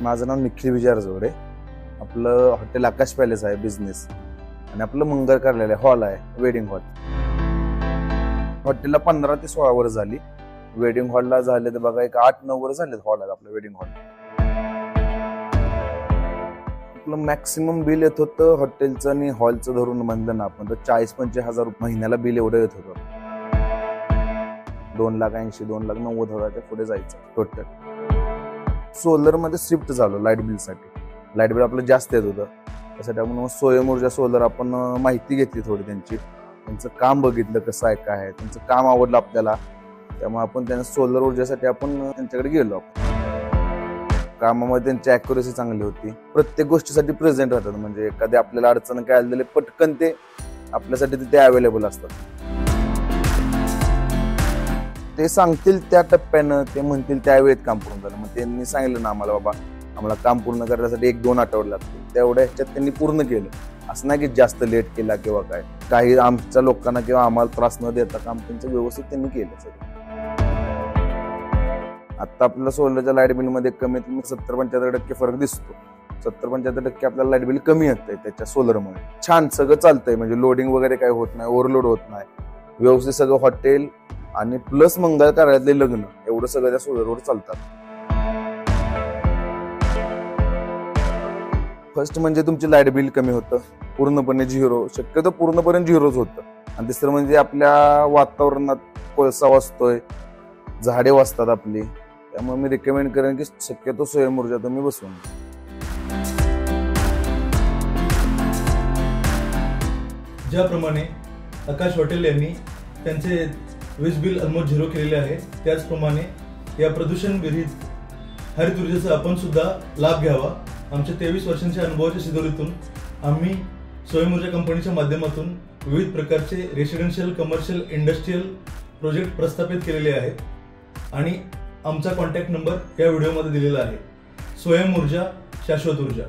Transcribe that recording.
माझं नाव निखिल विजय जोडे। आपलं हॉटेल आकाश पॅलेस आहे बिझनेस आणि आपलं मंगल कार्यालय हॉल आहे वेडिंग हॉल। हॉटेलला 15 ते 16 वर्ष झाली। वेडिंग हॉलला झाले तर बघा एक 8-9 वर्ष झाले हॉल आहे आपलं वेडिंग हॉल। आपलं मॅक्सिमम बिल येत होतं हॉटेलचं आणि हॉलचं धरून म्हणलं ना आपण तर 40-50 महिन्याला बिल एवढं येत होतं। 2,80,000 2,90,000च्या पुढे जायचं टोटल। सोलर मध्ये शिफ्ट झालो लाईट बिल साठी। लाईट बिल आपलं जास्त येत होतं त्यासाठी आपण स्वयं ऊर्जा सोलर आपण माहिती घेतली थोडी त्यांचं काम बघितलं कसं आहे काय आहे, त्यांचं काम आवडलं आपल्याला, त्यामुळे आपण त्यांना सोलर ऊर्जासाठी आपण त्यांच्याकडे गेलो। कामामध्ये त्यांची ॲक्युरेसी चांगली होती, प्रत्येक गोष्टीसाठी प्रेझेंट राहतात, म्हणजे एखाद्या आपल्याला अडचण काय आलेली पटकन ते आपल्यासाठी तिथे अवेलेबल असतात। ते सांगतील त्या टप्प्यानं, ते म्हणतील त्या वेळेत काम पूर्ण झालं। मग त्यांनी सांगितलं ना आम्हाला बाबा आम्हाला काम पूर्ण करण्यासाठी 1-2 आठवडे लागतील, तेवढ्या ह्याच्यात त्यांनी पूर्ण केलं। असं नाही की जास्त लेट केला किंवा काय, काही आमच्या लोकांना किंवा आम्हाला त्रास न देता काम त्यांचं व्यवस्थित त्यांनी केलं सगळं। आता आपल्याला सोलरच्या लाईट बिल मध्ये कमीत कमी 70-75% फरक दिसतो। 70-75% आपल्याला लाईट बिल कमी येतंय त्याच्या सोलरमुळे। छान सगळं चालतंय, म्हणजे लोडिंग वगैरे काही होत नाही, ओव्हरलोड होत नाही, व्यवस्थित सगळं हॉटेल आणि प्लस मंगल कार्यालयातले लग्न एवढं सगळं त्या सोलरवर चालतात। फर्स्ट म्हणजे तुमची लाईट बिल कमी होतं, पूर्णपणे 0, शक्यतो पूर्णपणे 0च होतं। आणि तिसरं म्हणजे आपल्या वातावरणात कोळसा वाचतोय, झाडे वाचतात आपली, त्यामुळे मी रिकमेंड करेन की शक्यतो स्वयं ऊर्जा तुम्ही बसवून। ज्याप्रमाणे आकाश हॉटेल यांनी त्यांचे वीज बिल ऑलमोस्ट 0 केलेले आहे, त्याचप्रमाणे या प्रदूषण विरहित हरित ऊर्जेचा आपण सुद्धा लाभ घ्यावा। आमच्या 23 वर्षांच्या अनुभवाच्या शिदोरीतून आम्ही स्वयं ऊर्जा कंपनीच्या माध्यमातून विविध प्रकारचे रेसिडेन्शियल, कमर्शियल, इंडस्ट्रियल प्रोजेक्ट प्रस्थापित केलेले आहेत आणि आमचा कॉन्टॅक्ट नंबर या व्हिडिओमध्ये दिलेला आहे। स्वयं ऊर्जा, शाश्वत ऊर्जा।